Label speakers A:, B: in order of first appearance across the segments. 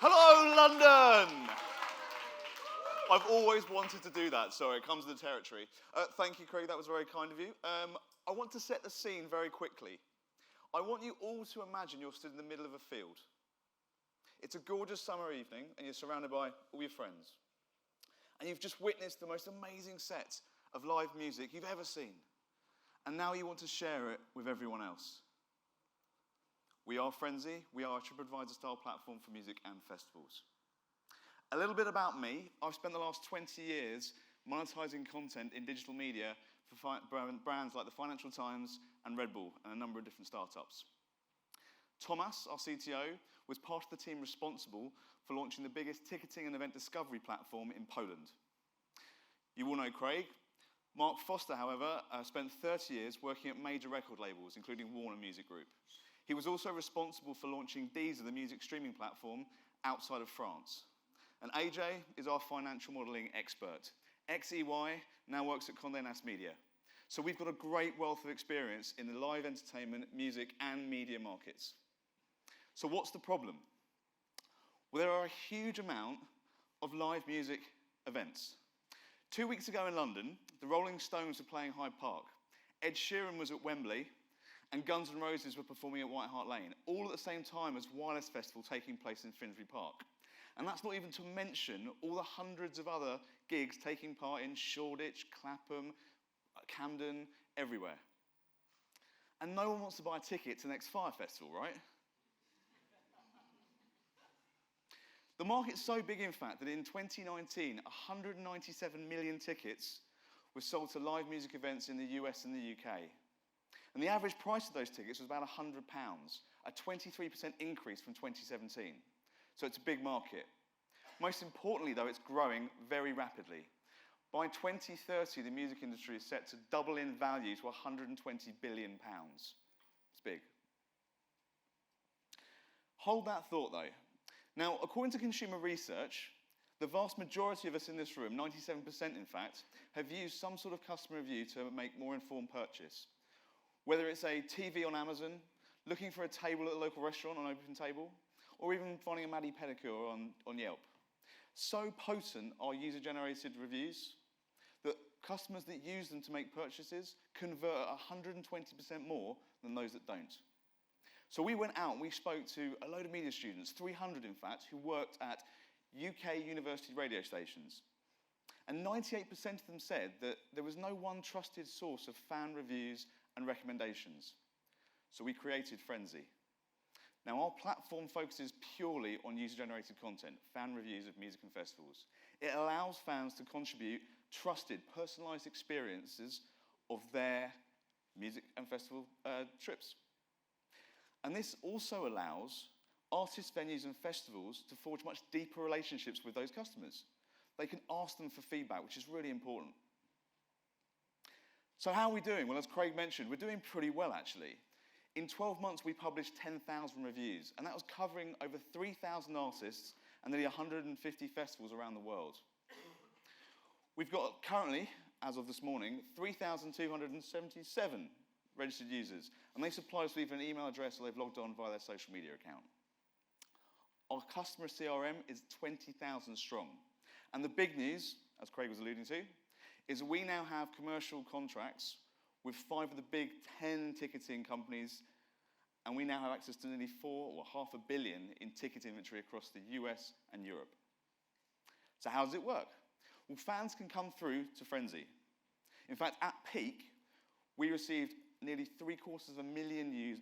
A: Hello, London! I've always wanted to do that. Sorry, it comes with the territory. Thank you, Craig. That was very kind of you. I want to set the scene very quickly. I want you all to imagine you're stood in the middle of a field. It's a gorgeous summer evening, and you're surrounded by all your friends. And you've just witnessed the most amazing set of live music you've ever seen. And now you want to share it with everyone else. We are Frenzi. We are a TripAdvisor-style platform for music and festivals. A little bit about me. I've spent the last 20 years monetizing content in digital media for brands like the Financial Times and Red Bull and a number of different startups. Thomas, our CTO, was part of the team responsible for launching the biggest ticketing and event discovery platform in Poland. You all know Craig. Mark Foster, however, spent 30 years working at major record labels, including Warner Music Group. He was also responsible for launching Deezer, the music streaming platform, outside of France. And AJ is our financial modeling expert. XEY now works at Condé Nast Media. So we've got a great wealth of experience in the live entertainment, music, and media markets. So what's the problem? Well, there are a huge amount of live music events. 2 weeks ago in London, the Rolling Stones were playing Hyde Park. Ed Sheeran was at Wembley, and Guns N' Roses were performing at White Hart Lane, all at the same time as Wireless Festival taking place in Finsbury Park. And that's not even to mention all the hundreds of other gigs taking part in Shoreditch, Clapham, Camden, everywhere. And no one wants to buy a ticket to the next Fire Festival, right? The market's so big, in fact, that in 2019, 197 million tickets were sold to live music events in the US and the UK. And the average price of those tickets was about £100, a 23% increase from 2017. So it's a big market. Most importantly, though, it's growing very rapidly. By 2030, the music industry is set to double in value to £120 billion. It's big. Hold that thought, though. Now, according to consumer research, the vast majority of us in this room, 97% in fact, have used some sort of customer review to make more informed purchase. Whether it's a TV on Amazon, looking for a table at a local restaurant on OpenTable, or even finding a Maddie pedicure on Yelp. So potent are user-generated reviews that customers that use them to make purchases convert at 120% more than those that don't. So we went out and we spoke to a load of media students, 300 in fact, who worked at UK university radio stations. And 98% of them said that there was no one trusted source of fan reviews and recommendations. So we created Frenzi. Now, our platform focuses purely on user-generated content, fan reviews of music and festivals. It allows fans to contribute trusted, personalized experiences of their music and festival trips. And this also allows artists, venues, and festivals to forge much deeper relationships with those customers. They can ask them for feedback, which is really important. So how are we doing? Well, as Craig mentioned, we're doing pretty well, actually. In 12 months, we published 10,000 reviews, and that was covering over 3,000 artists and nearly 150 festivals around the world. We've got currently, as of this morning, 3,277 registered users, and they supply us with either an email address or they've logged on via their social media account. Our customer CRM is 20,000 strong. And the big news, as Craig was alluding to, is we now have commercial contracts with 5 of the big 10 ticketing companies, and we now have access to nearly $500 million in ticket inventory across the US and Europe. So how does it work? Well, fans can come through to Frenzi. In fact, at peak, we received nearly 750,000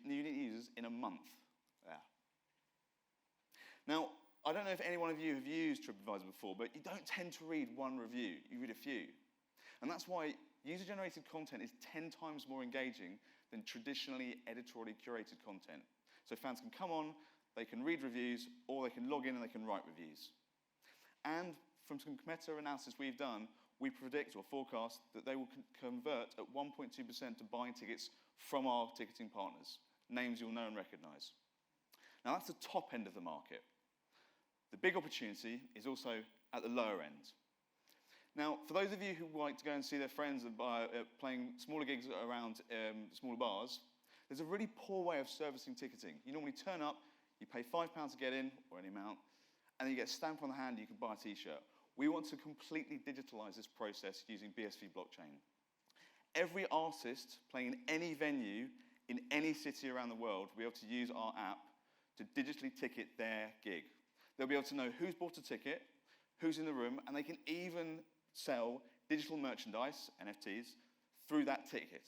A: unique users in a month. Yeah. Now, I don't know if any one of you have used TripAdvisor before, but you don't tend to read one review, you read a few. And that's why user-generated content is 10 times more engaging than traditionally editorially curated content. So fans can come on, they can read reviews, or they can log in and they can write reviews. And from some meta analysis we've done, we predict or forecast that they will convert at 1.2% to buying tickets from our ticketing partners, names you'll know and recognize. Now that's the top end of the market. The big opportunity is also at the lower end. Now, for those of you who like to go and see their friends playing smaller gigs around smaller bars, there's a really poor way of servicing ticketing. You normally turn up, you pay £5 to get in, or any amount, and then you get a stamp on the hand, you can buy a t-shirt. We want to completely digitalize this process using BSV blockchain. Every artist playing in any venue in any city around the world will be able to use our app to digitally ticket their gig. They'll be able to know who's bought a ticket, who's in the room, and they can even sell digital merchandise, NFTs, through that ticket.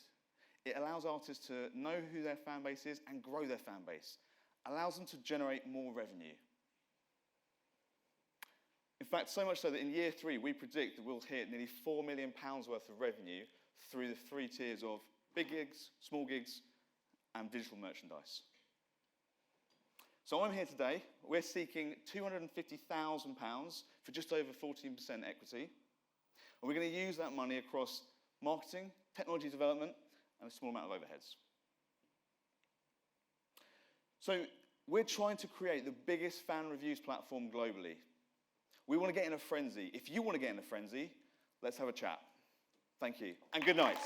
A: It allows artists to know who their fan base is and grow their fan base. Allows them to generate more revenue. In fact, so much so that in year 3, we predict that we'll hit nearly £4 million worth of revenue through the 3 tiers of big gigs, small gigs, and digital merchandise. So I'm here today. We're seeking £250,000 for just over 14% equity. And we're going to use that money across marketing, technology development, and a small amount of overheads. So we're trying to create the biggest fan reviews platform globally. We want to get in a frenzy. If you want to get in a frenzy, let's have a chat. Thank you, and good night.